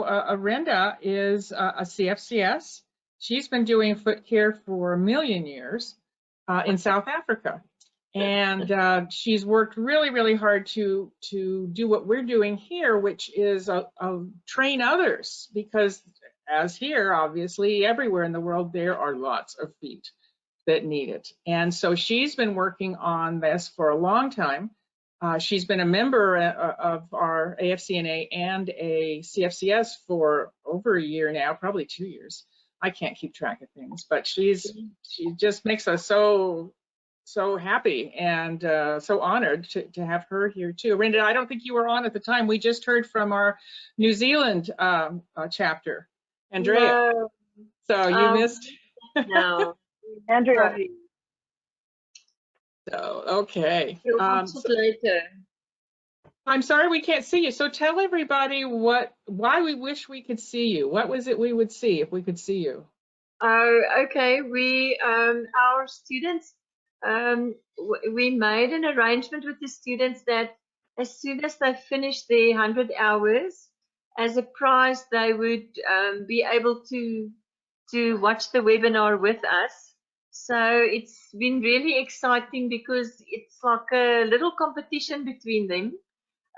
Arinda is a CFCS. She's been doing foot care for a million years in South Africa. And she's worked really, really hard to do what we're doing here, which is train others, because as here, obviously, everywhere in the world, there are lots of feet that need it. And so she's been working on this for a long time. She's been a member of our AFCNA and a CFCS for over a year now, probably 2 years. I can't keep track of things, but she just makes us so happy and so honored to have her here too. Arinda, I don't think you were on at the time. We just heard from our New Zealand chapter, Andrea. No. So you missed. No, Andrea. So okay. You'll watch it later. I'm sorry we can't see you. So tell everybody why we wish we could see you. What was it we would see if we could see you? Oh, okay. We our students. We made an arrangement with the students that as soon as they finish their 100 hours, as a prize, they would be able to watch the webinar with us. So it's been really exciting because it's like a little competition between them,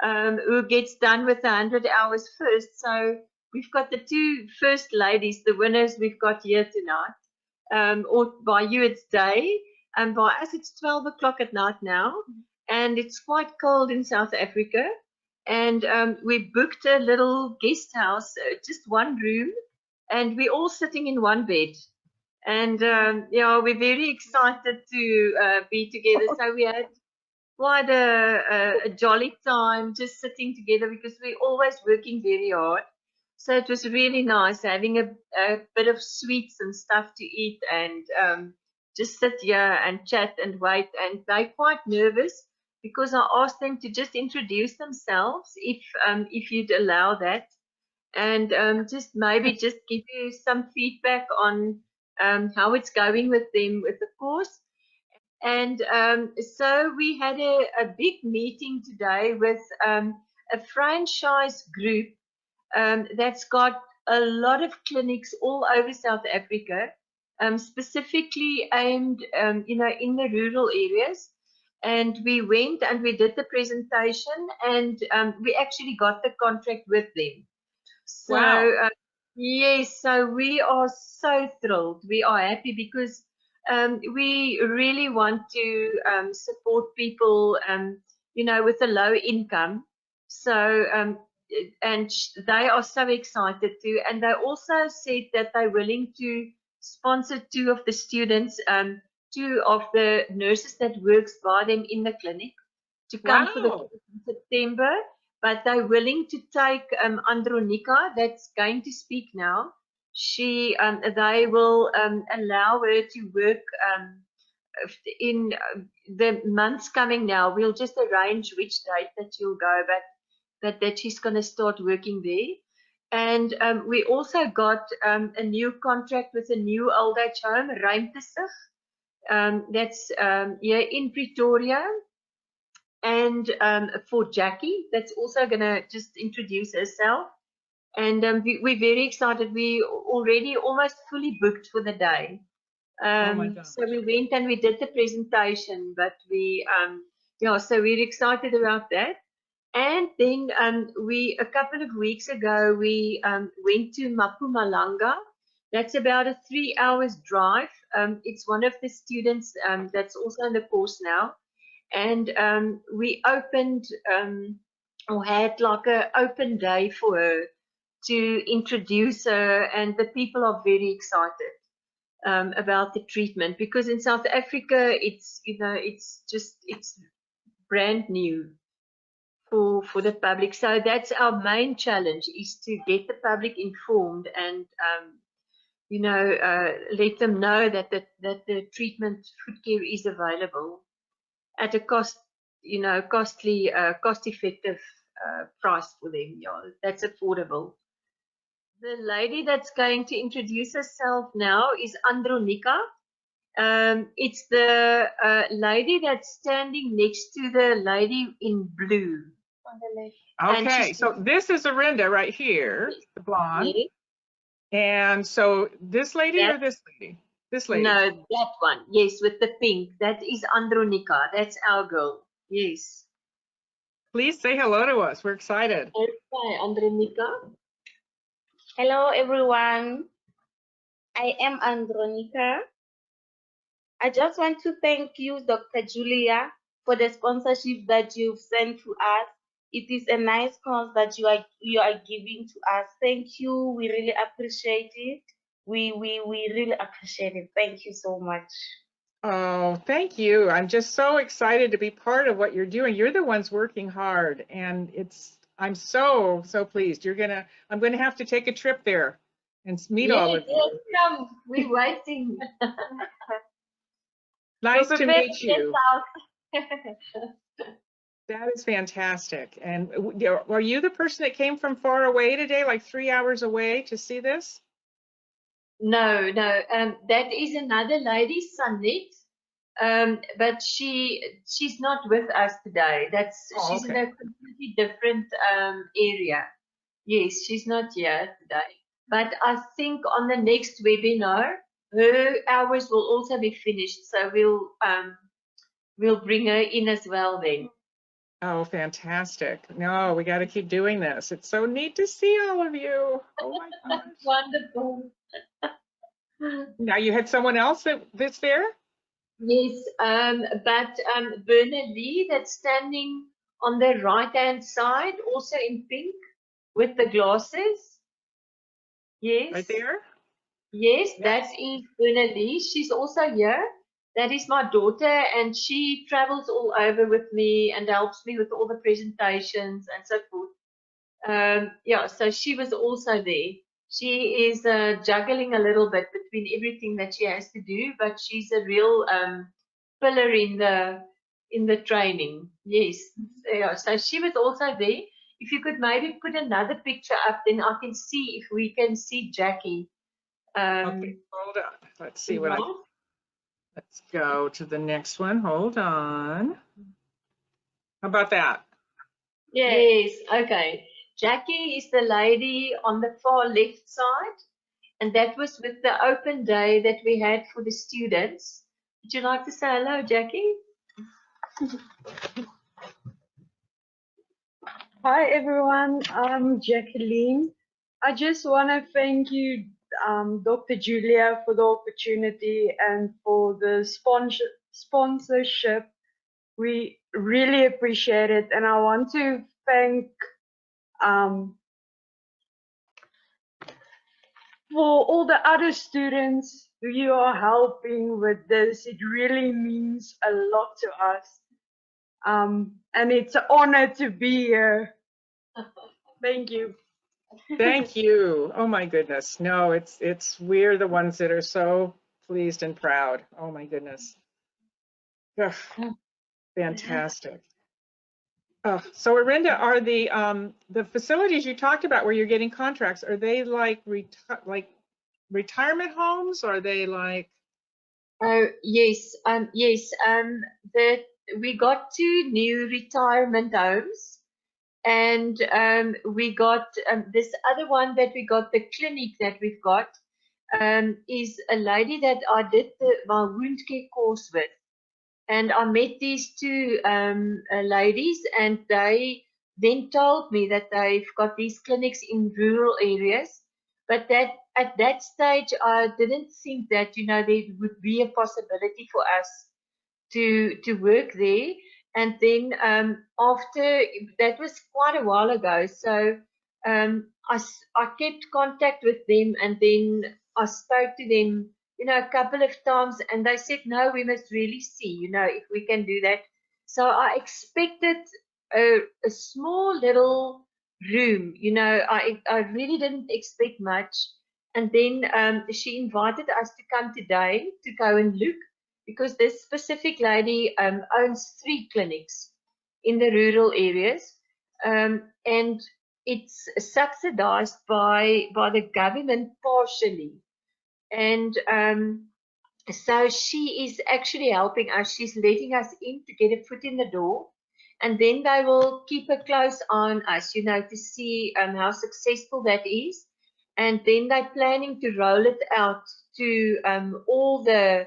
who gets done with the 100 hours first. So we've got the two first ladies, the winners we've got here tonight, or by you it's day. And by us, it's 12 o'clock at night now, and it's quite cold in South Africa. And we booked a little guest house, just one room, and we're all sitting in one bed. And yeah, we're very excited to be together. So we had quite a jolly time just sitting together because we're always working very hard. So it was really nice having a bit of sweets and stuff to eat and just sit here and chat and wait. And they're quite nervous because I asked them to just introduce themselves if you'd allow that, and just maybe just give you some feedback on how it's going with them with the course. And so we had a big meeting today with a franchise group that's got a lot of clinics all over South Africa, specifically aimed, in the rural areas. And we went and we did the presentation, and we actually got the contract with them. So, wow. Yes, so we are so thrilled. We are happy because we really want to support people, with a low income. So, and they are so excited too. And they also said that they're willing to sponsor two of the students, two of the nurses that works by them in the clinic, to come for the course in September. But they're willing to take Andronika, that's going to speak now. They will allow her to work in the months coming now. We'll just arrange which date that you'll go, but that she's going to start working there. And we also got a new contract with a new old age home, Ruimtesig, that's here in Pretoria. And for Jackie, that's also going to just introduce herself. And we're very excited. We already almost fully booked for the day. So we went and we did the presentation, but so we're excited about that. And then a couple of weeks ago, we went to Mpumalanga. That's about a 3 hours drive. It's one of the students that's also in the course now. And we opened or had like an open day for her to introduce her, and the people are very excited about the treatment, because in South Africa it's it's brand new for the public. So that's our main challenge, is to get the public informed and let them know that the treatment foot care is available at a cost-effective price for them. Yeah, that's affordable. The lady that's going to introduce herself now is Andronika. It's the lady that's standing next to the lady in blue on the left. And Okay, she's so this is Arinda right here, the blonde. yes, And so this lady that or this lady? This lady. no, that one. Yes, with the pink. That is Andronika. That's our girl. Yes. Please say hello to us. We're excited. Okay, Andronika. Hello, everyone. I am Andronika. I just want to thank you, Dr. Julia, for the sponsorship that you've sent to us. It is a nice cause that you are giving to us. Thank you. We really appreciate it. We really appreciate it. Thank you so much. Oh, thank you. I'm just so excited to be part of what you're doing. You're the ones working hard, and I'm so pleased. I'm gonna have to take a trip there and meet all Yes, of yes, you. come. We're waiting. Nice We'll to prepare meet to get you. out. That is fantastic. And are you the person that came from far away today, like 3 hours away to see this? No, no. That is another lady, Sunlit. But she's not with us today. Oh, She's in okay. a completely different area. Yes, she's not here today. But I think on the next webinar, her hours will also be finished. So we'll bring her in as well then. Oh, fantastic. No, we got to keep doing this. It's so neat to see all of you. Oh my gosh. Wonderful. Now you had someone else that's there? Yes, but Bernard Lee, that's standing on the right-hand side, also in pink with the glasses. Yes, Right there? yes, Yeah. that is Bernard Lee. She's also here. That is my daughter, and she travels all over with me and helps me with all the presentations and so forth. Yeah, so she was also there. She is juggling a little bit between everything that she has to do, but she's a real pillar in the training. Yes, yeah. So she was also there. If you could maybe put another picture up, then I can see if we can see Jackie. Okay, hold on. Let's see what Right. let's go to the next one. Hold on. How about that? Yeah. Yes, okay. Jackie is the lady on the far left side, and that was with the open day that we had for the students. Would you like to say hello, Jackie? Hi everyone, I'm Jacqueline. I just want to thank you, Dr. Julia, for the opportunity and for the sponsorship. We really appreciate it, and I want to thank for all the other students who you are helping with this. It really means a lot to us, and it's an honor to be here. Thank you. Thank you. Oh my goodness. No, we're the ones that are so pleased and proud. Oh my goodness. Ugh, fantastic. So Arinda, are the facilities you talked about where you're getting contracts, are they like retirement homes? Or are they like? Oh, yes, yes. That we got 2 new retirement homes, and we got this other one that we got, the clinic that we've got, is a lady that I did my wound care course with. And I met these 2 ladies, and they then told me that they've got these clinics in rural areas, but that at that stage I didn't think that there would be a possibility for us to work there. And then after that was quite a while ago, so I kept contact with them, and then I spoke to them a couple of times, and they said, no, we must really see if we can do that. So I expected a small little room. I really didn't expect much. And then she invited us to come today to go and look, because this specific lady owns 3 clinics in the rural areas, and it's subsidized by the government partially. And so she is actually helping us. She's letting us in to get a foot in the door. and then they will keep a close eye on us, you know, to see how successful that is. And then they're planning to roll it out to all the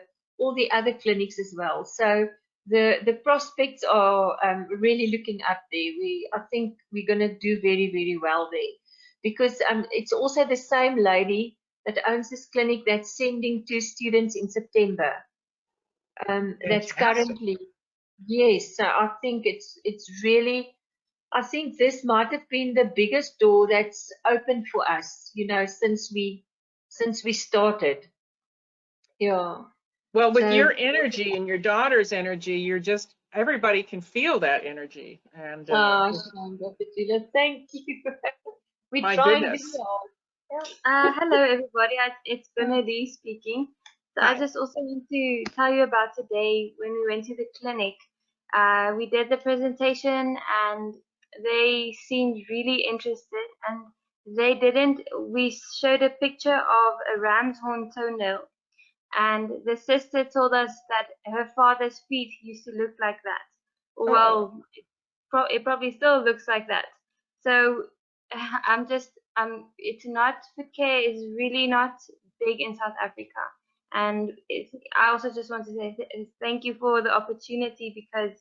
other clinics as well. So the prospects are really looking up there. I think we're going to do very, very well there, because it's also the same lady that owns this clinic that's sending 2 students in September. That's Fantastic. currently, yes. So I think it's really, I think this might have been the biggest door that's opened for us, you know, since we started. Yeah. Well, with So your energy and your daughter's energy, you're just, everybody can feel that energy. And Shanda, Petula, thank you. We're my trying very goodness. hard. Hello, everybody. It's Benedy speaking. So I Hi. just also want to tell you about today when we went to the clinic. We did the presentation and they seemed really interested, and they didn't. We showed a picture of a ram's horn toenail, and the sister told us that her father's feet used to look like that. Well, it probably still looks like that. So I'm just it's not, foot care is really not big in South Africa, and I also just want to say thank you for the opportunity, because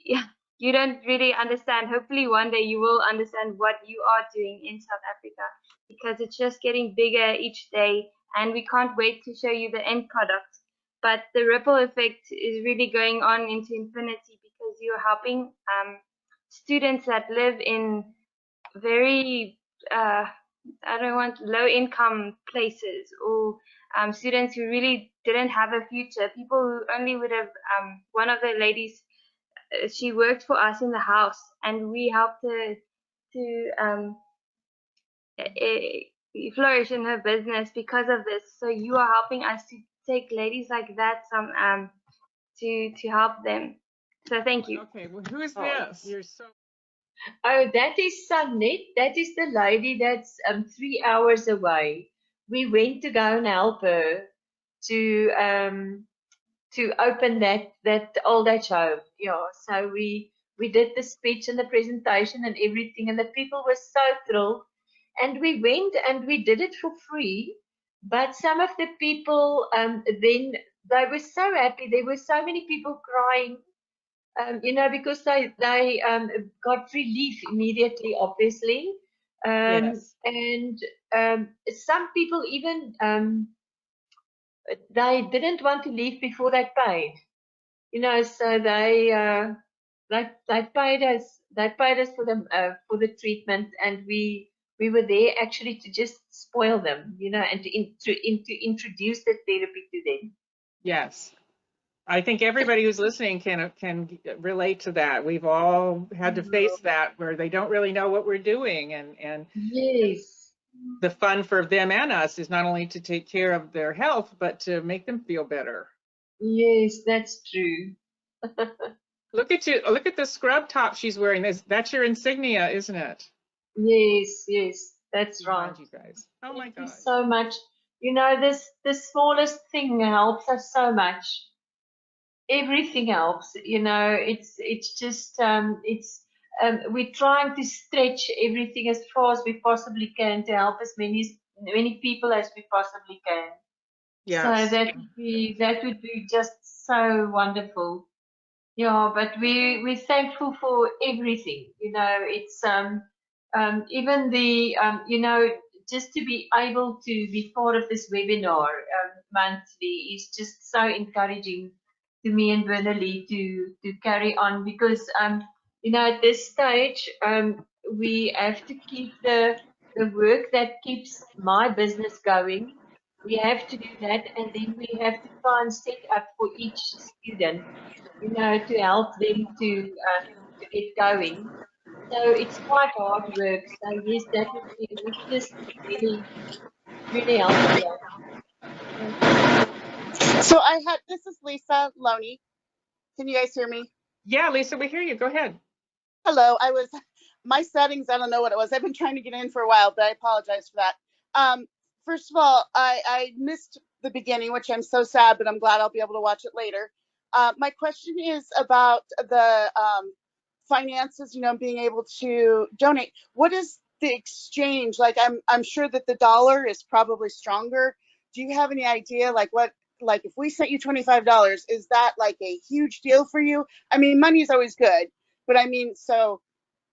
yeah, you don't really understand. Hopefully one day you will understand what you are doing in South Africa, because it's just getting bigger each day, and we can't wait to show you the end product. But the ripple effect is really going on into infinity, because you're helping students that live in very I don't want low income places, or students who really didn't have a future, people who only would have one of the ladies, she worked for us in the house, and we helped her to flourish in her business because of this. So you are helping us to take ladies like that to help them. So thank you. Okay, well, who is Oh, this? You're so. Oh, that is Sunnet. That is the lady that's 3 hours away. We went to go and help her to open that old age home. Yeah, so we did the speech and the presentation and everything, and the people were so thrilled. And we went and we did it for free. But some of the people then they were so happy. There were so many people crying, you know, because they got relief immediately, obviously. Yes. And some people even they didn't want to leave before they paid, you know, so they paid us for the treatment, and we were there actually to just spoil them, you know, and to introduce the therapy to them. Yes. I think everybody who's listening can relate to that. We've all had to face that, where they don't really know what we're doing, and Yes, the fun for them and us is not only to take care of their health, but to make them feel better. yes, that's true. Look at you! Look at the scrub top she's wearing. That's your insignia, isn't it? Yes, yes, that's right. Behind you guys. Oh my Thank you gosh. so much. You know, the smallest thing helps us so much. Everything helps. You know, it's just we're trying to stretch everything as far as we possibly can to help as many people as we possibly can. So Yes. that would be just so wonderful. Yeah, but we're thankful for everything. You know, it's even the you know, just to be able to be part of this webinar monthly is just so encouraging to me and Bernalie to carry on, because you know, at this stage we have to keep the work that keeps my business going. We have to do that, and then we have to try and set up for each student, you know, to help them to get going. So it's quite hard work. So yes, would just really, really helpful. So this is Lisa Loney. Can you guys hear me? Yeah, Lisa, we hear you. Go ahead. Hello, my settings, I don't know what it was. I've been trying to get in for a while, but I apologize for that. First of all, I missed the beginning, which I'm so sad, but I'm glad I'll be able to watch it later. My question is about the finances, being able to donate. What is the exchange like? I'm sure that the dollar is probably stronger. Do you have any idea, like if we sent you $25, is that like a huge deal for you? I mean, money is always good, but I mean, so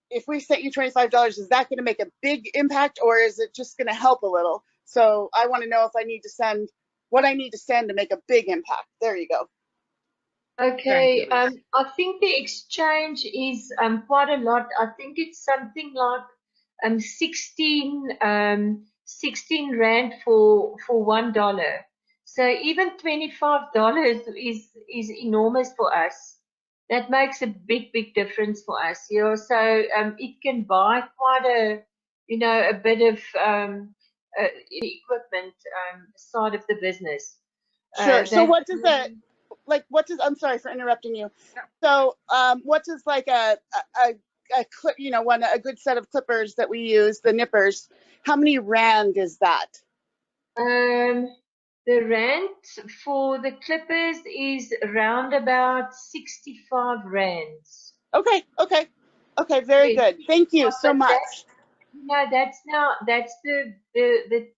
if we sent you $25, is that going to make a big impact, or is it just going to help a little? So I want to know if I need to send what I need to send to make a big impact. There you go. Okay, I think the exchange is quite a lot. I think it's something like 16 rand for $1. So even $25 is enormous for us. That makes a big difference for us. So it can buy quite a a bit of equipment side of the business. Sure. So That what does that I'm sorry for interrupting you. So what does like a clip, a good set of clippers that we use, the nippers, how many rand is that? The rand for the clippers is around about 65 rands. Okay, very Yes. good. Thank you so But much. that's the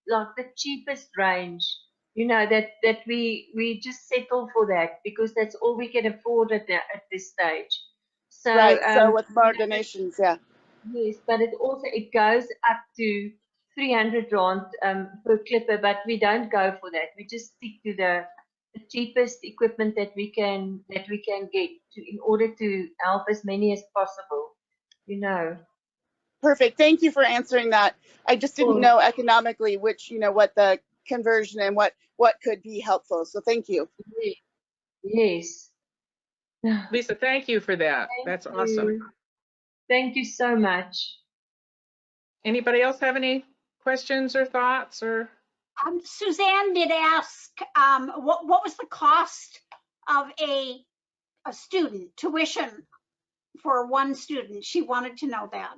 like the cheapest range. That we just settle for that because that's all we can afford at this stage. So Right. So with more donations, yeah. yes, but it goes up to 300 rand per clipper, but we don't go for that. We just stick to the cheapest equipment that we can get in order to help as many as possible. Perfect. Thank you for answering that. I just didn't Sure. know economically which, what the conversion and what could be helpful. So thank you. Yes. Lisa, thank you for that. That's awesome. Thank you so much. Anybody else have any questions or thoughts or? Suzanne did ask, what was the cost of a student tuition for one student? She wanted to know that.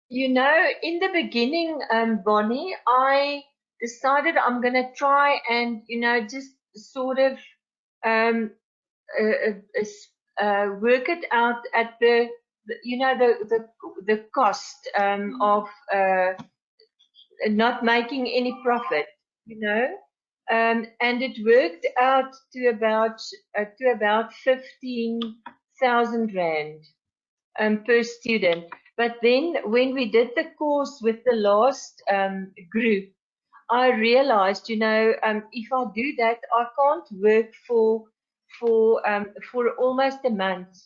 In the beginning, Bonnie, I decided I'm going to try and, just sort of work it out at the cost of not making any profit, and it worked out to about 15,000 rand per student. But then when we did the course with the last group, I realized, if I do that, I can't work for almost a month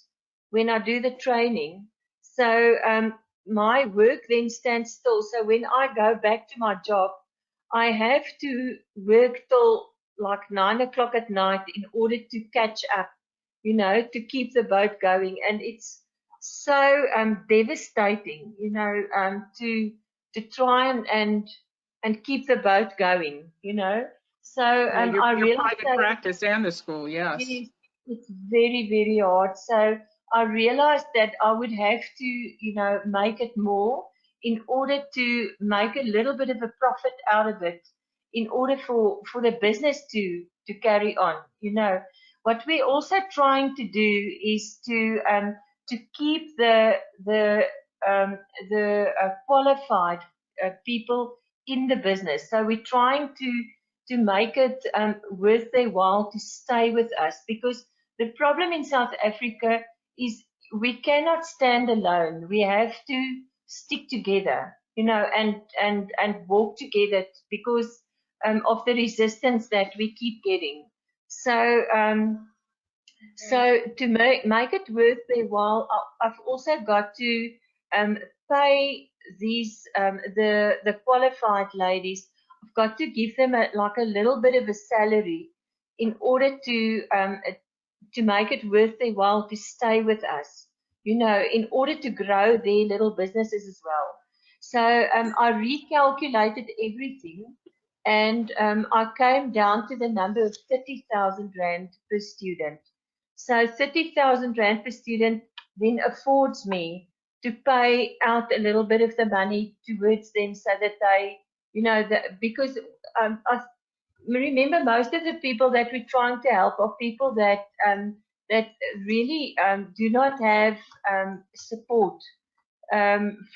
when I do the training. So my work then stands still. So when I go back to my job, I have to work till like 9 o'clock at night in order to catch up, to keep the boat going. And it's so devastating, to try and keep the boat going, So I your realized private practice and the school, yes. it's very hard. So I realized that I would have to, make it more in order to make a little bit of a profit out of it, in order for the business to carry on. What we're also trying to do is to keep the qualified people in the business. So we're trying to make it worth their while to stay with us, because the problem in South Africa is we cannot stand alone. We have to stick together, and walk together because of the resistance that we keep getting. So to make it worth their while, I've also got to pay these the qualified ladies. I've got to give them like a little bit of a salary in order to make it worth their while to stay with us, in order to grow their little businesses as well. So I recalculated everything, and I came down to the number of 30,000 rand per student. So 30,000 rand per student then affords me to pay out a little bit of the money towards them, so that they, because I remember most of the people that we're trying to help are people that that really do not have support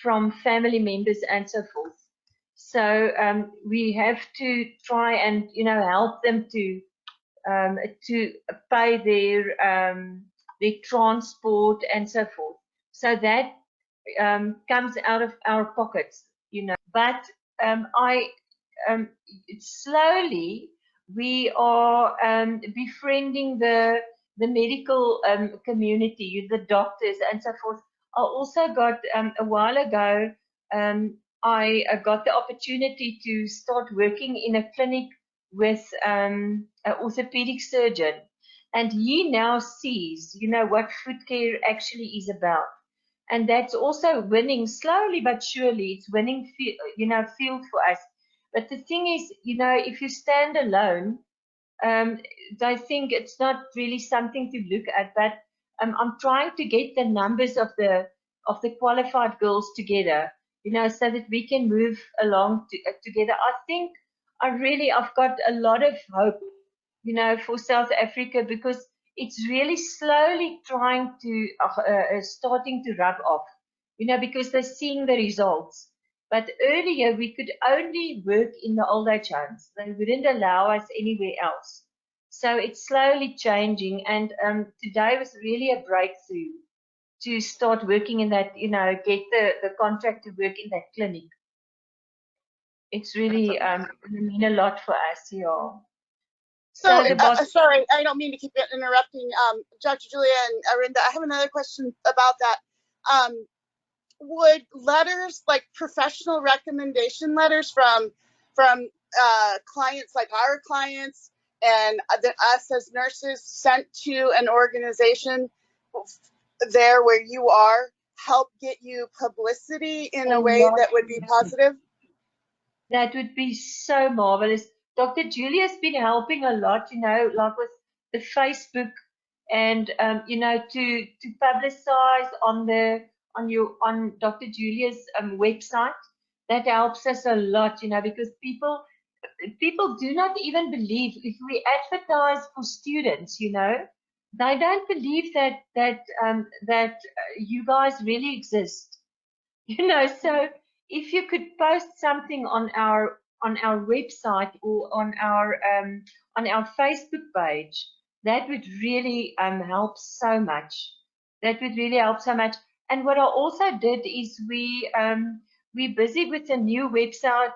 from family members and so forth. So we have to try and help them to pay their transport and so forth. So that comes out of our pockets, But I slowly we are befriending the medical community, the doctors and so forth. I also got a while ago. I got the opportunity to start working in a clinic with an orthopedic surgeon, and he now sees, what foot care actually is about. And that's also winning slowly but surely. It's winning, field for us. But the thing is, if you stand alone, I think it's not really something to look at. But I'm trying to get the numbers of the qualified girls together, so that we can move along together. I think I've got a lot of hope, for South Africa, because it's really slowly trying to starting to rub off, because they're seeing the results. But earlier we could only work in the old age homes. They wouldn't allow us anywhere else. So it's slowly changing, and today was really a breakthrough to start working in that, get the contract to work in that clinic. It's really mean a lot for us, yeah. So, the boss, sorry, I don't mean to keep interrupting, Dr. Julia and Arinda. I have another question about that. Would letters, like professional recommendation letters from clients like our clients and us as nurses, sent to an organization there where you are, help get you publicity in a way that would be positive? That would be so marvelous. Dr. Julia's been helping a lot, like with the Facebook, and to publicize on Dr. Julia's website. That helps us a lot, because people do not even believe if we advertise for students, they don't believe that you guys really exist. So if you could post something on our website or on our Facebook page, that would really help so much. That would really help so much. And what I also did is we're busy with a new website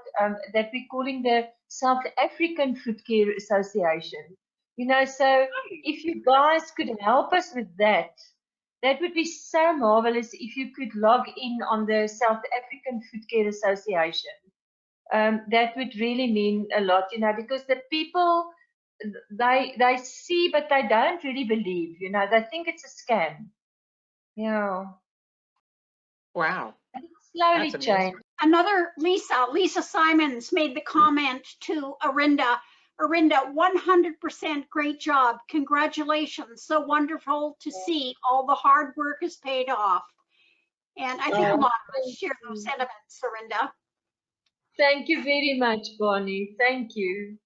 that we're calling the South African Foot Care Association. So if you guys could help us with that, that would be so marvelous if you could log in on the South African Foot Care Association. That would really mean a lot, because the people, they see, but they don't really believe, they think it's a scam. Yeah. Wow. And it's slowly That's amazing. changed. Another Lisa Simons made the comment to Arinda, 100% great job. Congratulations. So wonderful to see all the hard work is paid off. And I think a lot of us share those sentiments, Arinda. Thank you very much, Bonnie. Thank you.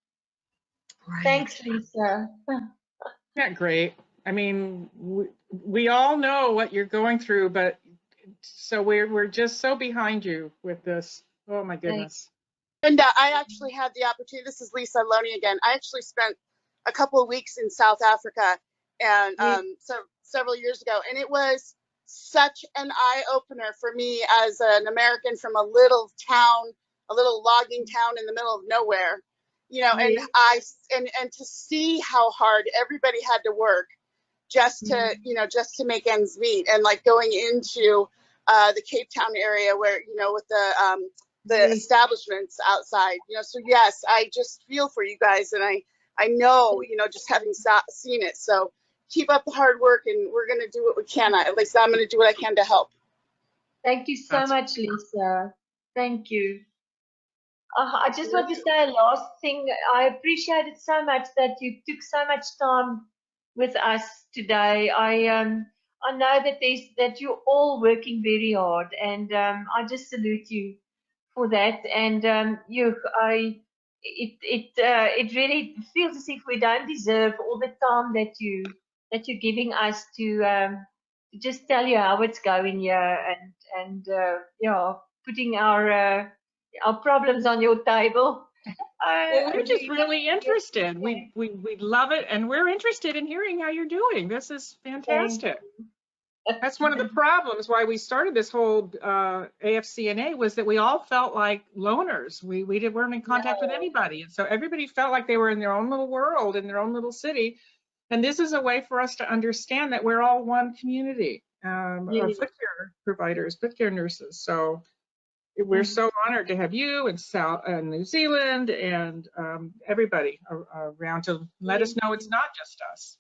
Right. Thanks, Lisa. Yeah, great. I mean, we all know what you're going through, but so we're just so behind you with this. Oh my goodness. And I actually had the opportunity. This is Lisa Loney again. I actually spent a couple of weeks in South Africa, and so several years ago, and it was such an eye opener for me as an American from a little town, a little logging town in the middle of nowhere, and to see how hard everybody had to work just to just to make ends meet, and like going into the Cape Town area where with the establishments outside, so yes, I just feel for you guys, and I know, just having seen it. So keep up the hard work, and we're going to do what we can. At least I'm going to do what I can to help. Thank you so much, Lisa. Thank you. I just want to say a last thing. I appreciate it so much that you took so much time with us today. I know that you're all working very hard, and I just salute you for that. And it really feels as if we don't deserve all the time that that you're giving us to just tell you how it's going here and putting our problems on your table. Well, we're just We really interested. We love it, and we're interested in hearing how you're doing. This is fantastic. That's one of the problems why we started this whole AFCNA was that we all felt like loners. We weren't in contact with anybody, and so everybody felt like they were in their own little world, in their own little city. And this is a way for us to understand that we're all one community of foot care providers, foot care nurses. So we're so honored to have you and New Zealand and everybody around to let us know it's not just us.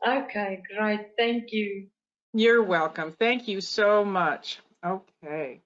Okay, great. Thank you. You're welcome. Thank you so much. Okay.